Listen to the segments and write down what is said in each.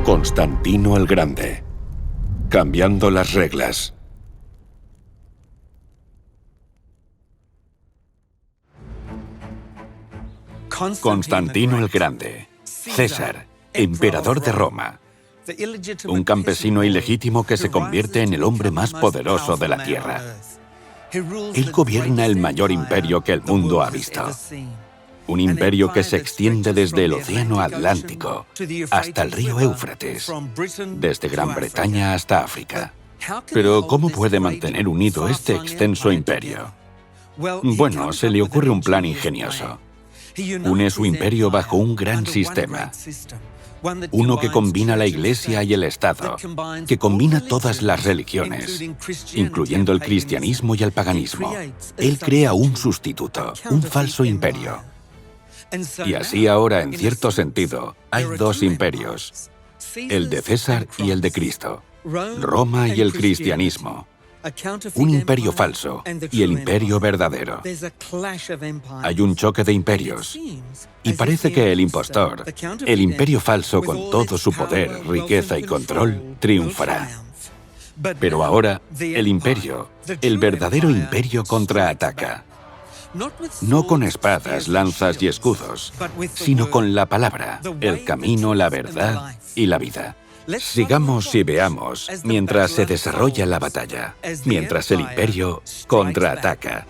Constantino el Grande, cambiando las reglas. Constantino el Grande, César, emperador de Roma, un campesino ilegítimo que se convierte en el hombre más poderoso de la tierra. Él gobierna el mayor imperio que el mundo ha visto. Un imperio que se extiende desde el Océano Atlántico hasta el río Éufrates, desde Gran Bretaña hasta África. Pero, ¿cómo puede mantener unido este extenso imperio? Bueno, se le ocurre un plan ingenioso. Une su imperio bajo un gran sistema. Uno que combina la Iglesia y el Estado, que combina todas las religiones, incluyendo el cristianismo y el paganismo. Él crea un sustituto, un falso imperio. Y así ahora, en cierto sentido, hay dos imperios, el de César y el de Cristo, Roma y el cristianismo. Un imperio falso y el imperio verdadero. Hay un choque de imperios. Y parece que el impostor, el imperio falso con todo su poder, riqueza y control, triunfará. Pero ahora, el imperio, el verdadero imperio contraataca. No con espadas, lanzas y escudos, sino con la palabra, el camino, la verdad y la vida. Sigamos y veamos mientras se desarrolla la batalla, mientras el imperio contraataca.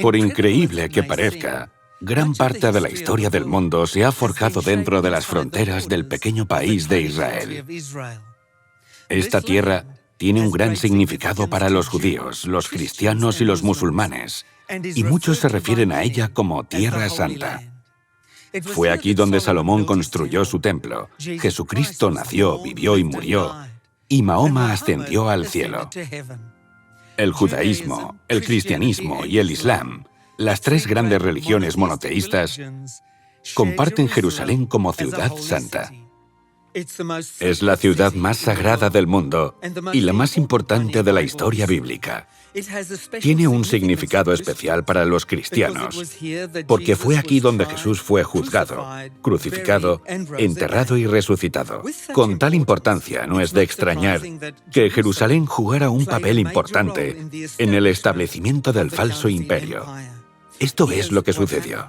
Por increíble que parezca, gran parte de la historia del mundo se ha forjado dentro de las fronteras del pequeño país de Israel. Esta tierra tiene un gran significado para los judíos, los cristianos y los musulmanes, y muchos se refieren a ella como Tierra Santa. Fue aquí donde Salomón construyó su templo, Jesucristo nació, vivió y murió, y Mahoma ascendió al cielo. El judaísmo, el cristianismo y el islam, las tres grandes religiones monoteístas, comparten Jerusalén como ciudad santa. Es la ciudad más sagrada del mundo y la más importante de la historia bíblica. Tiene un significado especial para los cristianos, porque fue aquí donde Jesús fue juzgado, crucificado, enterrado y resucitado. Con tal importancia, no es de extrañar que Jerusalén jugara un papel importante en el establecimiento del falso imperio. Esto es lo que sucedió.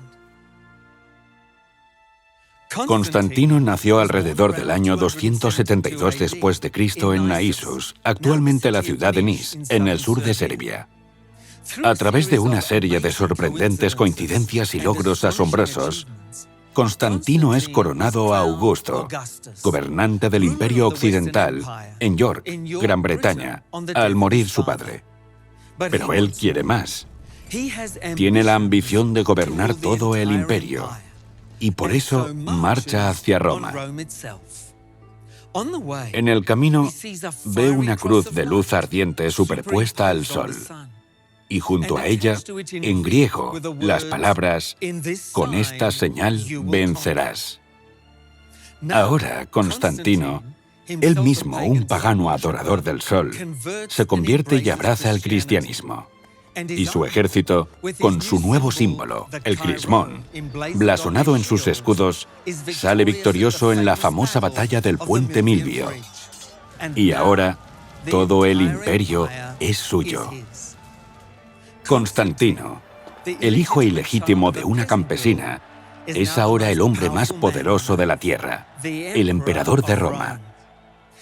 Constantino nació alrededor del año 272 después de Cristo en Naissus, actualmente la ciudad de Nis, en el sur de Serbia. A través de una serie de sorprendentes coincidencias y logros asombrosos, Constantino es coronado a Augusto, gobernante del Imperio Occidental, en York, Gran Bretaña, al morir su padre. Pero él quiere más. Tiene la ambición de gobernar todo el imperio. Y por eso marcha hacia Roma. En el camino ve una cruz de luz ardiente superpuesta al sol. Y junto a ella, en griego, las palabras, con esta señal vencerás. Ahora, Constantino, él mismo un pagano adorador del sol, se convierte y abraza el cristianismo. Y su ejército, con su nuevo símbolo, el crismón, blasonado en sus escudos, sale victorioso en la famosa batalla del Puente Milvio. Y ahora, todo el imperio es suyo. Constantino, el hijo ilegítimo de una campesina, es ahora el hombre más poderoso de la tierra, el emperador de Roma.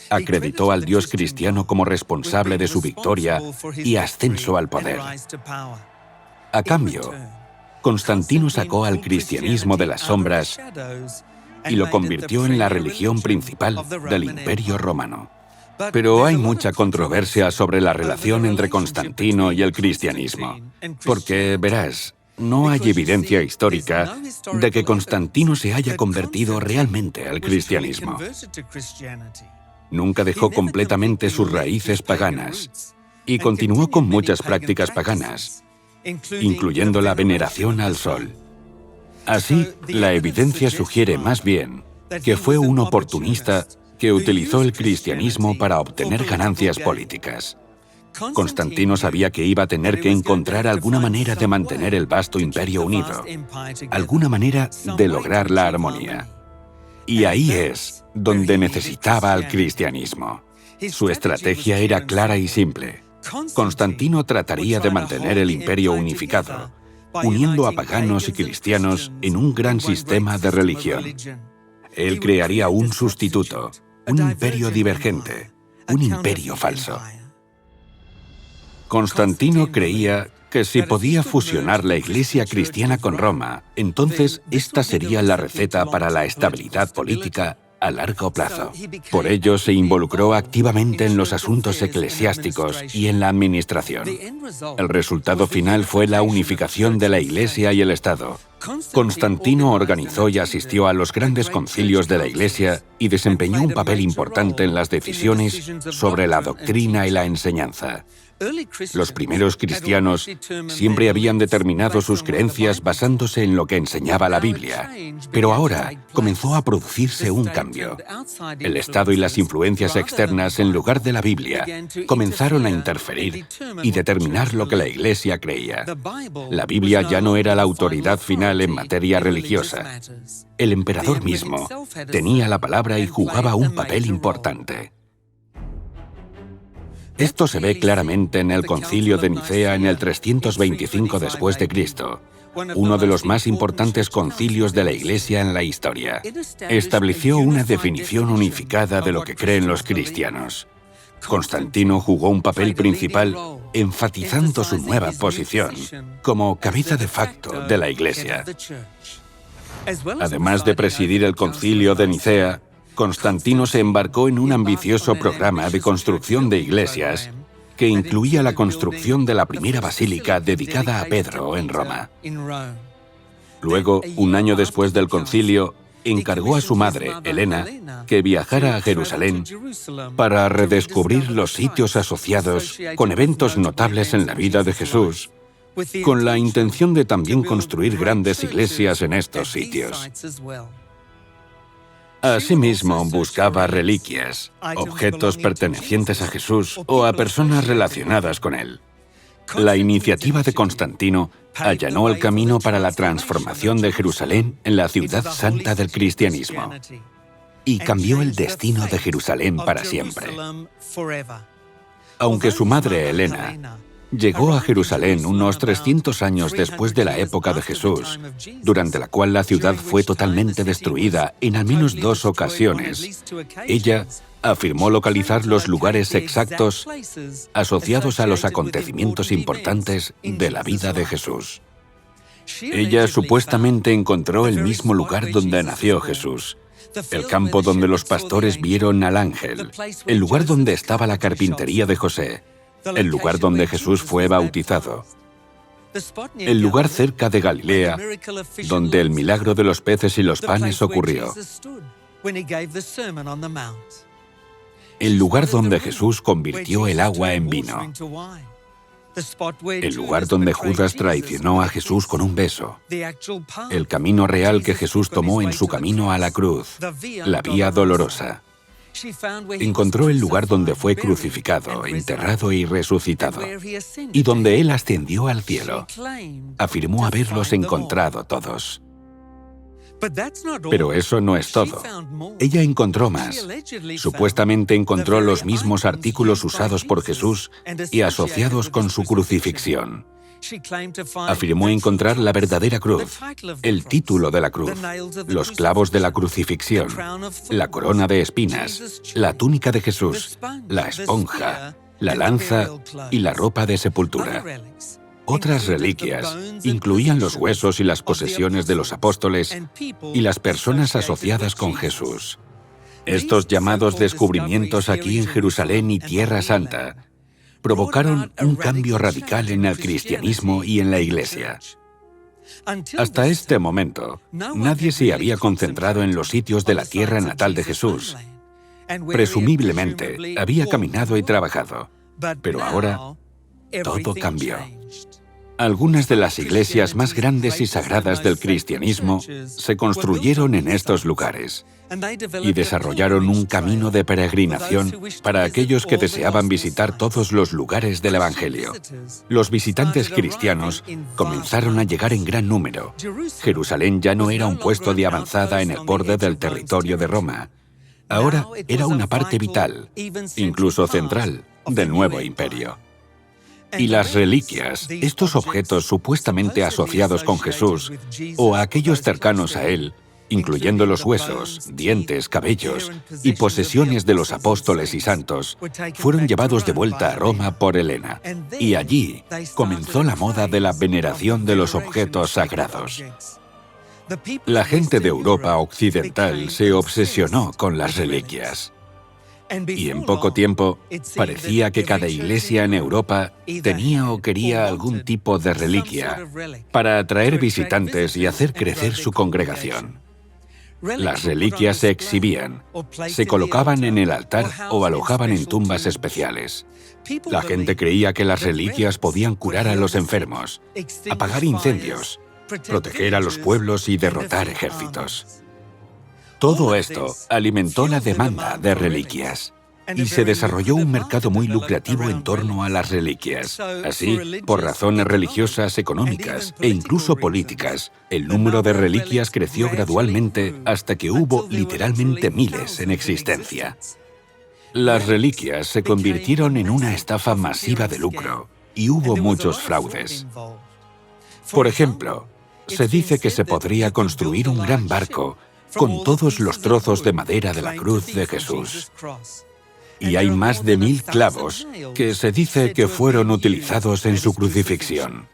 Acreditó al Dios cristiano como responsable de su victoria y ascenso al poder. A cambio, Constantino sacó al cristianismo de las sombras y lo convirtió en la religión principal del Imperio Romano. Pero hay mucha controversia sobre la relación entre Constantino y el cristianismo, porque, verás, no hay evidencia histórica de que Constantino se haya convertido realmente al cristianismo. Nunca dejó completamente sus raíces paganas y continuó con muchas prácticas paganas, incluyendo la veneración al sol. Así, la evidencia sugiere más bien que fue un oportunista que utilizó el cristianismo para obtener ganancias políticas. Constantino sabía que iba a tener que encontrar alguna manera de mantener el vasto imperio unido, alguna manera de lograr la armonía. Y ahí es donde necesitaba al cristianismo. Su estrategia era clara y simple. Constantino trataría de mantener el imperio unificado, uniendo a paganos y cristianos en un gran sistema de religión. Él crearía un sustituto, un imperio divergente, un imperio falso. Constantino creía que si podía fusionar la Iglesia cristiana con Roma, entonces esta sería la receta para la estabilidad política a largo plazo. Por ello se involucró activamente en los asuntos eclesiásticos y en la administración. El resultado final fue la unificación de la Iglesia y el Estado. Constantino organizó y asistió a los grandes concilios de la Iglesia y desempeñó un papel importante en las decisiones sobre la doctrina y la enseñanza. Los primeros cristianos siempre habían determinado sus creencias basándose en lo que enseñaba la Biblia, pero ahora comenzó a producirse un cambio. El Estado y las influencias externas, en lugar de la Biblia, comenzaron a interferir y determinar lo que la Iglesia creía. La Biblia ya no era la autoridad final en materia religiosa. El emperador mismo tenía la palabra y jugaba un papel importante. Esto se ve claramente en el Concilio de Nicea en el 325 después de Cristo, uno de los más importantes concilios de la Iglesia en la historia. Estableció una definición unificada de lo que creen los cristianos. Constantino jugó un papel principal enfatizando su nueva posición como cabeza de facto de la Iglesia. Además de presidir el Concilio de Nicea, Constantino se embarcó en un ambicioso programa de construcción de iglesias que incluía la construcción de la primera basílica dedicada a Pedro en Roma. Luego, un año después del concilio, encargó a su madre, Helena, que viajara a Jerusalén para redescubrir los sitios asociados con eventos notables en la vida de Jesús, con la intención de también construir grandes iglesias en estos sitios. Asimismo, buscaba reliquias, objetos pertenecientes a Jesús o a personas relacionadas con él. La iniciativa de Constantino allanó el camino para la transformación de Jerusalén en la ciudad santa del cristianismo y cambió el destino de Jerusalén para siempre. Aunque su madre, Helena, llegó a Jerusalén unos 300 años después de la época de Jesús, durante la cual la ciudad fue totalmente destruida en al menos 2 ocasiones. Ella afirmó localizar los lugares exactos asociados a los acontecimientos importantes de la vida de Jesús. Ella supuestamente encontró el mismo lugar donde nació Jesús, el campo donde los pastores vieron al ángel, el lugar donde estaba la carpintería de José, el lugar donde Jesús fue bautizado, el lugar cerca de Galilea donde el milagro de los peces y los panes ocurrió, el lugar donde Jesús convirtió el agua en vino, el lugar donde Judas traicionó a Jesús con un beso, el camino real que Jesús tomó en su camino a la cruz, la vía dolorosa. Encontró el lugar donde fue crucificado, enterrado y resucitado, y donde Él ascendió al cielo. Afirmó haberlos encontrado todos. Pero eso no es todo. Ella encontró más. Supuestamente encontró los mismos artículos usados por Jesús y asociados con su crucifixión. Afirmó encontrar la verdadera cruz, el título de la cruz, los clavos de la crucifixión, la corona de espinas, la túnica de Jesús, la esponja, la lanza y la ropa de sepultura. Otras reliquias incluían los huesos y las posesiones de los apóstoles y las personas asociadas con Jesús. Estos llamados descubrimientos aquí en Jerusalén y Tierra Santa provocaron un cambio radical en el cristianismo y en la Iglesia. Hasta este momento, nadie se había concentrado en los sitios de la tierra natal de Jesús. Presumiblemente, había caminado y trabajado, pero ahora todo cambió. Algunas de las iglesias más grandes y sagradas del cristianismo se construyeron en estos lugares y desarrollaron un camino de peregrinación para aquellos que deseaban visitar todos los lugares del Evangelio. Los visitantes cristianos comenzaron a llegar en gran número. Jerusalén ya no era un puesto de avanzada en el borde del territorio de Roma. Ahora era una parte vital, incluso central, del nuevo imperio. Y las reliquias, estos objetos supuestamente asociados con Jesús o a aquellos cercanos a él, incluyendo los huesos, dientes, cabellos y posesiones de los apóstoles y santos, fueron llevados de vuelta a Roma por Helena. Y allí comenzó la moda de la veneración de los objetos sagrados. La gente de Europa occidental se obsesionó con las reliquias. Y en poco tiempo, parecía que cada iglesia en Europa tenía o quería algún tipo de reliquia para atraer visitantes y hacer crecer su congregación. Las reliquias se exhibían, se colocaban en el altar o alojaban en tumbas especiales. La gente creía que las reliquias podían curar a los enfermos, apagar incendios, proteger a los pueblos y derrotar ejércitos. Todo esto alimentó la demanda de reliquias y se desarrolló un mercado muy lucrativo en torno a las reliquias. Así, por razones religiosas, económicas e incluso políticas, el número de reliquias creció gradualmente hasta que hubo literalmente miles en existencia. Las reliquias se convirtieron en una estafa masiva de lucro y hubo muchos fraudes. Por ejemplo, se dice que se podría construir un gran barco con todos los trozos de madera de la cruz de Jesús. Y hay más de 1000 clavos que se dice que fueron utilizados en su crucifixión.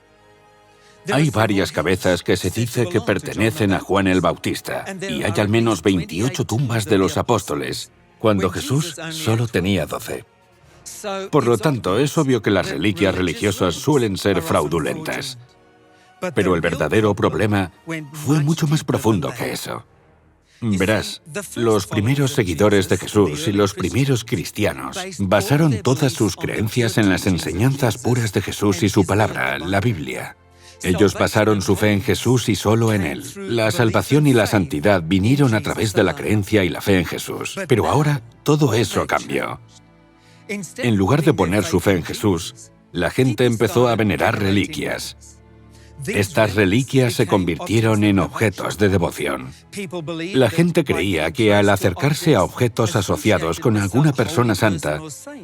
Hay varias cabezas que se dice que pertenecen a Juan el Bautista, y hay al menos 28 tumbas de los apóstoles, cuando Jesús solo tenía 12. Por lo tanto, es obvio que las reliquias religiosas suelen ser fraudulentas. Pero el verdadero problema fue mucho más profundo que eso. Verás, los primeros seguidores de Jesús y los primeros cristianos basaron todas sus creencias en las enseñanzas puras de Jesús y su palabra, la Biblia. Ellos basaron su fe en Jesús y solo en Él. La salvación y la santidad vinieron a través de la creencia y la fe en Jesús. Pero ahora todo eso cambió. En lugar de poner su fe en Jesús, la gente empezó a venerar reliquias. Estas reliquias se convirtieron en objetos de devoción. La gente creía que al acercarse a objetos asociados con alguna persona santa,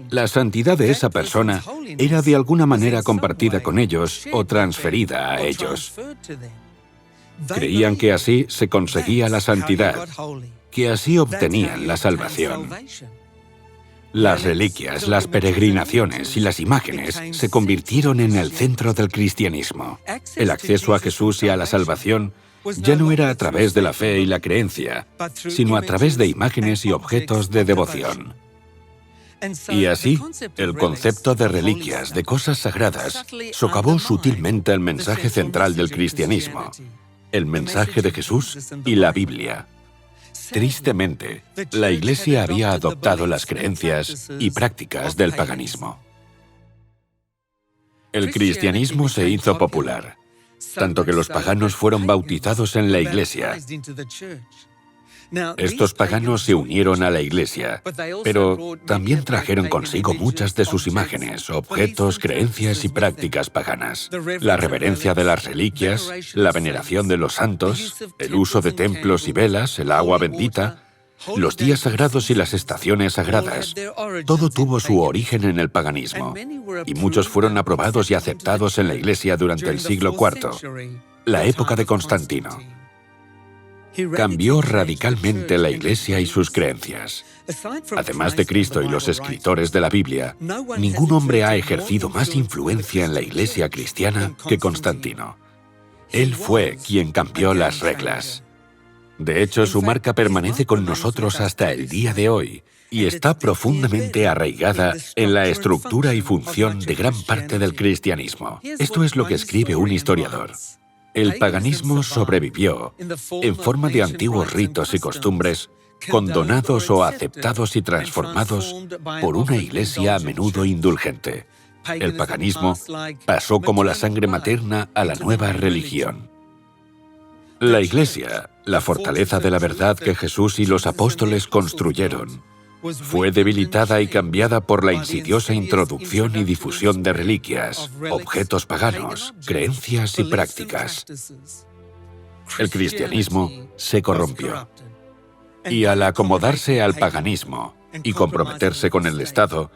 la santidad de esa persona era de alguna manera compartida con ellos o transferida a ellos. Creían que así se conseguía la santidad, que así obtenían la salvación. Las reliquias, las peregrinaciones y las imágenes se convirtieron en el centro del cristianismo. El acceso a Jesús y a la salvación ya no era a través de la fe y la creencia, sino a través de imágenes y objetos de devoción. Y así, el concepto de reliquias, de cosas sagradas, socavó sutilmente el mensaje central del cristianismo, el mensaje de Jesús y la Biblia. Tristemente, la Iglesia había adoptado las creencias y prácticas del paganismo. El cristianismo se hizo popular, tanto que los paganos fueron bautizados en la Iglesia. Estos paganos se unieron a la Iglesia, pero también trajeron consigo muchas de sus imágenes, objetos, creencias y prácticas paganas. La reverencia de las reliquias, la veneración de los santos, el uso de templos y velas, el agua bendita, los días sagrados y las estaciones sagradas, todo tuvo su origen en el paganismo, y muchos fueron aprobados y aceptados en la Iglesia durante el siglo IV, la época de Constantino. Cambió radicalmente la Iglesia y sus creencias. Además de Cristo y los escritores de la Biblia, ningún hombre ha ejercido más influencia en la Iglesia cristiana que Constantino. Él fue quien cambió las reglas. De hecho, su marca permanece con nosotros hasta el día de hoy y está profundamente arraigada en la estructura y función de gran parte del cristianismo. Esto es lo que escribe un historiador. El paganismo sobrevivió en forma de antiguos ritos y costumbres, condonados o aceptados y transformados por una iglesia a menudo indulgente. El paganismo pasó como la sangre materna a la nueva religión. La Iglesia, la fortaleza de la verdad que Jesús y los apóstoles construyeron, fue debilitada y cambiada por la insidiosa introducción y difusión de reliquias, objetos paganos, creencias y prácticas. El cristianismo se corrompió. Y al acomodarse al paganismo y comprometerse con el Estado,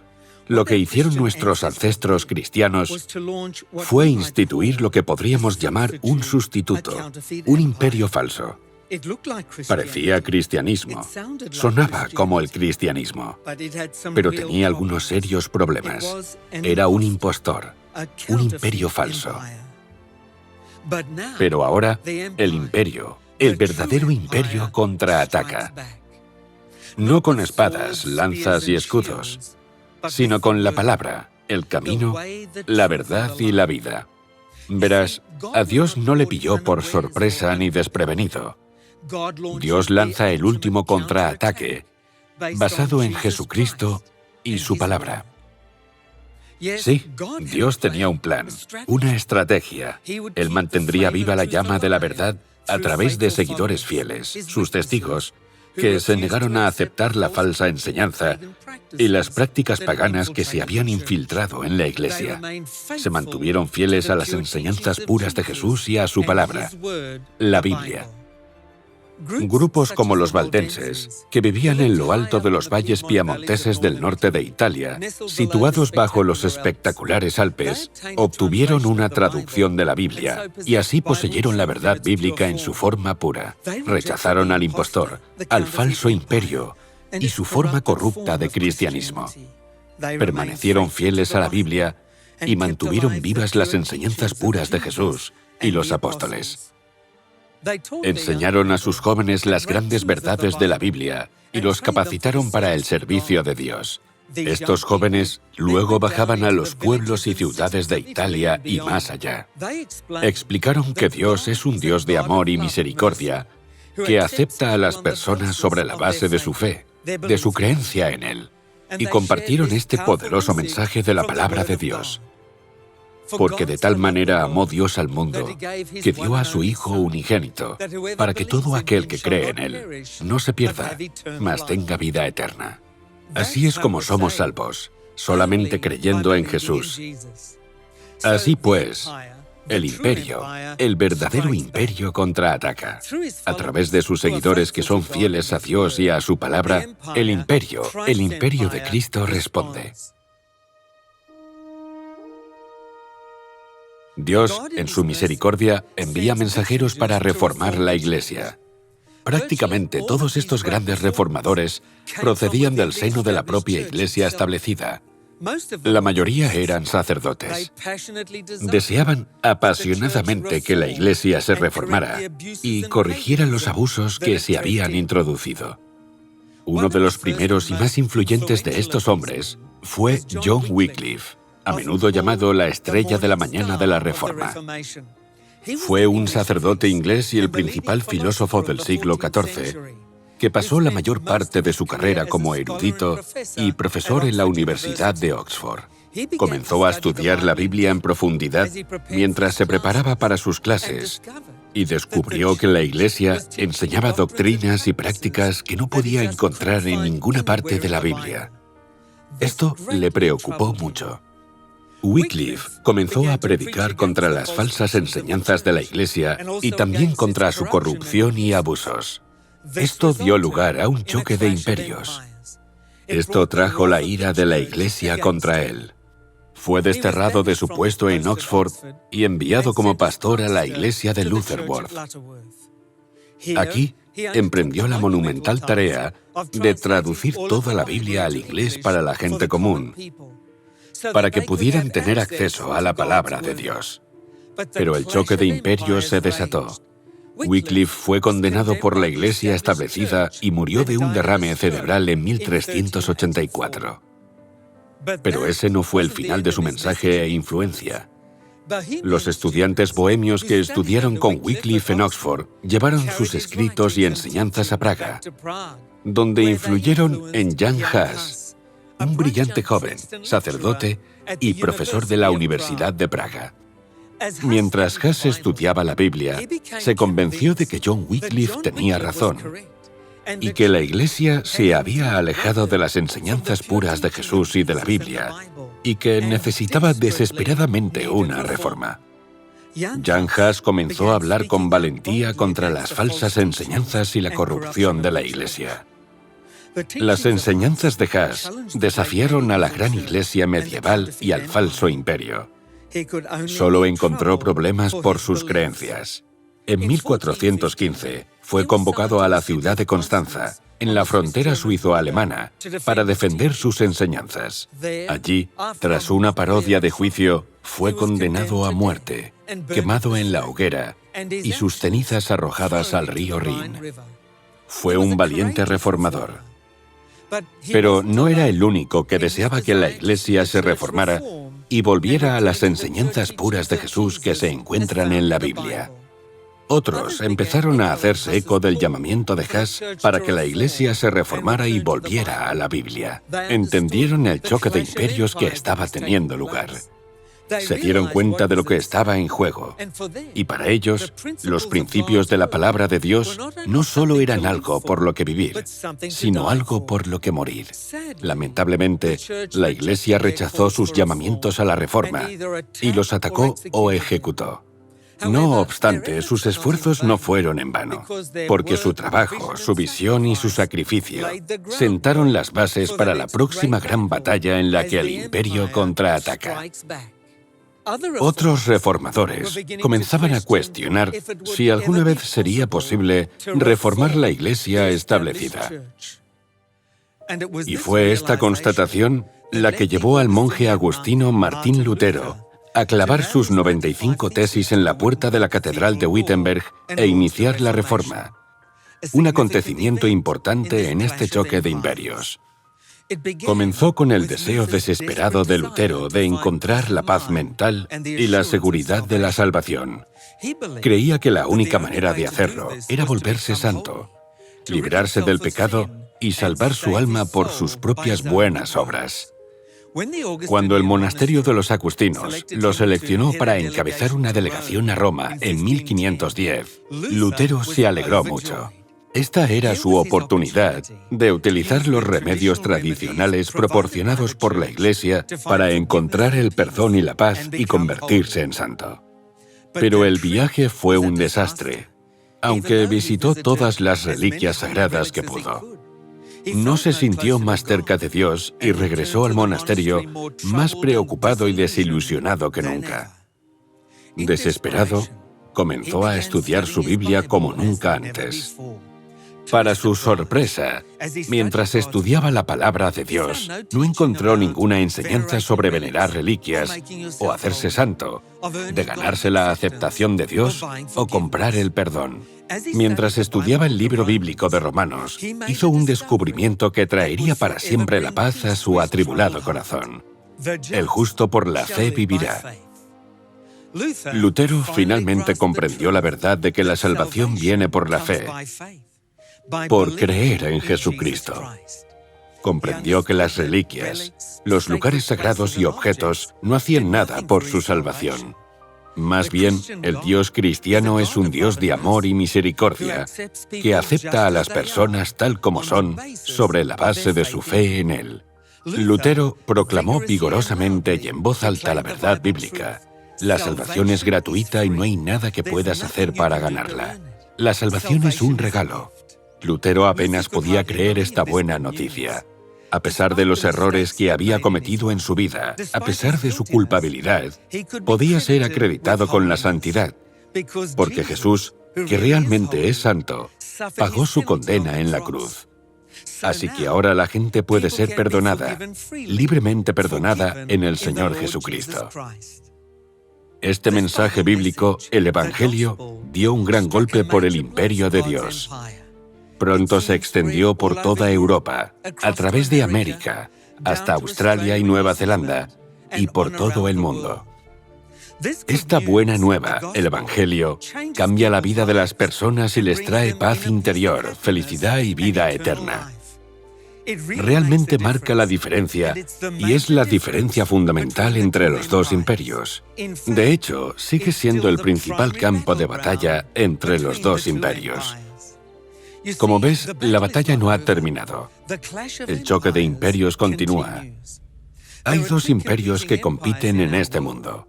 lo que hicieron nuestros ancestros cristianos fue instituir lo que podríamos llamar un sustituto, un imperio falso. Parecía cristianismo, sonaba como el cristianismo, pero tenía algunos serios problemas. Era un impostor, un imperio falso. Pero ahora, el imperio, el verdadero imperio, contraataca. No con espadas, lanzas y escudos, sino con la palabra, el camino, la verdad y la vida. Verás, a Dios no le pilló por sorpresa ni desprevenido. Dios lanza el último contraataque, basado en Jesucristo y su palabra. Sí, Dios tenía un plan, una estrategia. Él mantendría viva la llama de la verdad a través de seguidores fieles, sus testigos, que se negaron a aceptar la falsa enseñanza y las prácticas paganas que se habían infiltrado en la Iglesia. Se mantuvieron fieles a las enseñanzas puras de Jesús y a su palabra, la Biblia. Grupos como los valdenses, que vivían en lo alto de los valles piamonteses del norte de Italia, situados bajo los espectaculares Alpes, obtuvieron una traducción de la Biblia y así poseyeron la verdad bíblica en su forma pura. Rechazaron al impostor, al falso imperio y su forma corrupta de cristianismo. Permanecieron fieles a la Biblia y mantuvieron vivas las enseñanzas puras de Jesús y los apóstoles. Enseñaron a sus jóvenes las grandes verdades de la Biblia y los capacitaron para el servicio de Dios. Estos jóvenes luego bajaban a los pueblos y ciudades de Italia y más allá. Explicaron que Dios es un Dios de amor y misericordia, que acepta a las personas sobre la base de su fe, de su creencia en Él, y compartieron este poderoso mensaje de la palabra de Dios. Porque de tal manera amó Dios al mundo, que dio a su Hijo unigénito, para que todo aquel que cree en Él no se pierda, mas tenga vida eterna. Así es como somos salvos, solamente creyendo en Jesús. Así pues, el imperio, el verdadero imperio, contraataca. A través de sus seguidores que son fieles a Dios y a su palabra, el imperio de Cristo responde. Dios, en su misericordia, envía mensajeros para reformar la Iglesia. Prácticamente todos estos grandes reformadores procedían del seno de la propia Iglesia establecida. La mayoría eran sacerdotes. Deseaban apasionadamente que la Iglesia se reformara y corrigiera los abusos que se habían introducido. Uno de los primeros y más influyentes de estos hombres fue John Wycliffe, a menudo llamado la estrella de la mañana de la Reforma. Fue un sacerdote inglés y el principal filósofo del siglo XIV, que pasó la mayor parte de su carrera como erudito y profesor en la Universidad de Oxford. Comenzó a estudiar la Biblia en profundidad mientras se preparaba para sus clases y descubrió que la Iglesia enseñaba doctrinas y prácticas que no podía encontrar en ninguna parte de la Biblia. Esto le preocupó mucho. Wycliffe comenzó a predicar contra las falsas enseñanzas de la Iglesia y también contra su corrupción y abusos. Esto dio lugar a un choque de imperios. Esto trajo la ira de la Iglesia contra él. Fue desterrado de su puesto en Oxford y enviado como pastor a la iglesia de Lutherworth. Aquí emprendió la monumental tarea de traducir toda la Biblia al inglés para la gente común, para que pudieran tener acceso a la palabra de Dios. Pero el choque de imperios se desató. Wycliffe fue condenado por la Iglesia establecida y murió de un derrame cerebral en 1384. Pero ese no fue el final de su mensaje e influencia. Los estudiantes bohemios que estudiaron con Wycliffe en Oxford llevaron sus escritos y enseñanzas a Praga, donde influyeron en Jan Hus, un brillante joven, sacerdote y profesor de la Universidad de Praga. Mientras Huss estudiaba la Biblia, se convenció de que John Wycliffe tenía razón y que la Iglesia se había alejado de las enseñanzas puras de Jesús y de la Biblia y que necesitaba desesperadamente una reforma. Jan Hus comenzó a hablar con valentía contra las falsas enseñanzas y la corrupción de la Iglesia. Las enseñanzas de Hus desafiaron a la gran Iglesia medieval y al falso imperio. Solo encontró problemas por sus creencias. En 1415 fue convocado a la ciudad de Constanza, en la frontera suizo-alemana, para defender sus enseñanzas. Allí, tras una parodia de juicio, fue condenado a muerte, quemado en la hoguera y sus cenizas arrojadas al río Rin. Fue un valiente reformador. Pero no era el único que deseaba que la Iglesia se reformara y volviera a las enseñanzas puras de Jesús que se encuentran en la Biblia. Otros empezaron a hacerse eco del llamamiento de Hus para que la Iglesia se reformara y volviera a la Biblia. Entendieron el choque de imperios que estaba teniendo lugar. Se dieron cuenta de lo que estaba en juego. Y para ellos, los principios de la palabra de Dios no solo eran algo por lo que vivir, sino algo por lo que morir. Lamentablemente, la Iglesia rechazó sus llamamientos a la reforma y los atacó o ejecutó. No obstante, sus esfuerzos no fueron en vano, porque su trabajo, su visión y su sacrificio sentaron las bases para la próxima gran batalla en la que el imperio contraataca. Otros reformadores comenzaban a cuestionar si alguna vez sería posible reformar la Iglesia establecida. Y fue esta constatación la que llevó al monje agustino Martín Lutero a clavar sus 95 tesis en la puerta de la Catedral de Wittenberg e iniciar la Reforma, un acontecimiento importante en este choque de imperios. Comenzó con el deseo desesperado de Lutero de encontrar la paz mental y la seguridad de la salvación. Creía que la única manera de hacerlo era volverse santo, liberarse del pecado y salvar su alma por sus propias buenas obras. Cuando el monasterio de los agustinos lo seleccionó para encabezar una delegación a Roma en 1510, Lutero se alegró mucho. Esta era su oportunidad de utilizar los remedios tradicionales proporcionados por la Iglesia para encontrar el perdón y la paz y convertirse en santo. Pero el viaje fue un desastre, aunque visitó todas las reliquias sagradas que pudo. No se sintió más cerca de Dios y regresó al monasterio más preocupado y desilusionado que nunca. Desesperado, comenzó a estudiar su Biblia como nunca antes. Para su sorpresa, mientras estudiaba la palabra de Dios, no encontró ninguna enseñanza sobre venerar reliquias o hacerse santo, de ganarse la aceptación de Dios o comprar el perdón. Mientras estudiaba el libro bíblico de Romanos, hizo un descubrimiento que traería para siempre la paz a su atribulado corazón. El justo por la fe vivirá. Lutero finalmente comprendió la verdad de que la salvación viene por la fe, por creer en Jesucristo. Comprendió que las reliquias, los lugares sagrados y objetos no hacían nada por su salvación. Más bien, el Dios cristiano es un Dios de amor y misericordia, que acepta a las personas tal como son, sobre la base de su fe en Él. Lutero proclamó vigorosamente y en voz alta la verdad bíblica. La salvación es gratuita y no hay nada que puedas hacer para ganarla. La salvación es un regalo. Lutero apenas podía creer esta buena noticia. A pesar de los errores que había cometido en su vida, a pesar de su culpabilidad, podía ser acreditado con la santidad, porque Jesús, que realmente es santo, pagó su condena en la cruz. Así que ahora la gente puede ser perdonada, libremente perdonada en el Señor Jesucristo. Este mensaje bíblico, el Evangelio, dio un gran golpe por el imperio de Dios. Pronto se extendió por toda Europa, a través de América, hasta Australia y Nueva Zelanda, y por todo el mundo. Esta buena nueva, el Evangelio, cambia la vida de las personas y les trae paz interior, felicidad y vida eterna. Realmente marca la diferencia y es la diferencia fundamental entre los dos imperios. De hecho, sigue siendo el principal campo de batalla entre los dos imperios. Como ves, la batalla no ha terminado. El choque de imperios continúa. Hay dos imperios que compiten en este mundo.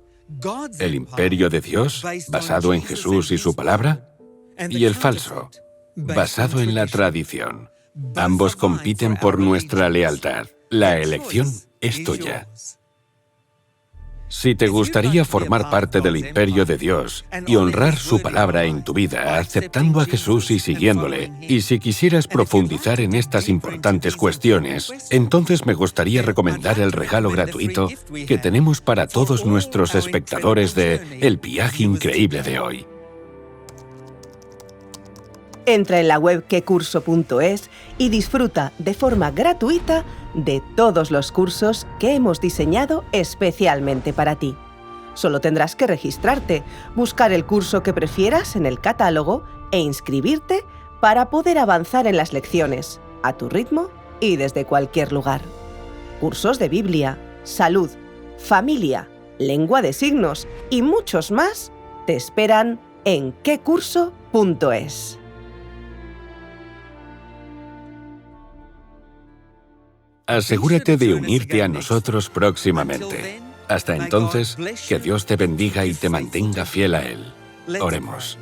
El imperio de Dios, basado en Jesús y su palabra, y el falso, basado en la tradición. Ambos compiten por nuestra lealtad. La elección es tuya. Si te gustaría formar parte del imperio de Dios y honrar su palabra en tu vida, aceptando a Jesús y siguiéndole, y si quisieras profundizar en estas importantes cuestiones, entonces me gustaría recomendar el regalo gratuito que tenemos para todos nuestros espectadores de El viaje increíble de hoy. Entra en la web quecurso.es y disfruta de forma gratuita de todos los cursos que hemos diseñado especialmente para ti. Solo tendrás que registrarte, buscar el curso que prefieras en el catálogo e inscribirte para poder avanzar en las lecciones, a tu ritmo y desde cualquier lugar. Cursos de Biblia, salud, familia, lengua de signos y muchos más te esperan en quecurso.es. Asegúrate de unirte a nosotros próximamente. Hasta entonces, que Dios te bendiga y te mantenga fiel a Él. Oremos.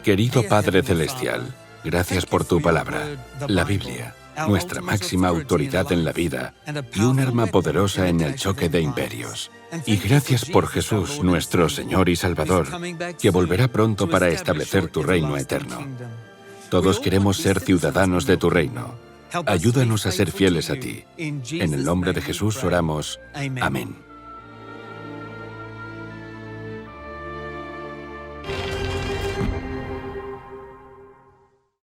Querido Padre Celestial, gracias por tu palabra, la Biblia, nuestra máxima autoridad en la vida y un arma poderosa en el choque de imperios. Y gracias por Jesús, nuestro Señor y Salvador, que volverá pronto para establecer tu reino eterno. Todos queremos ser ciudadanos de tu reino. Ayúdanos a ser fieles a ti. En el nombre de Jesús oramos. Amén.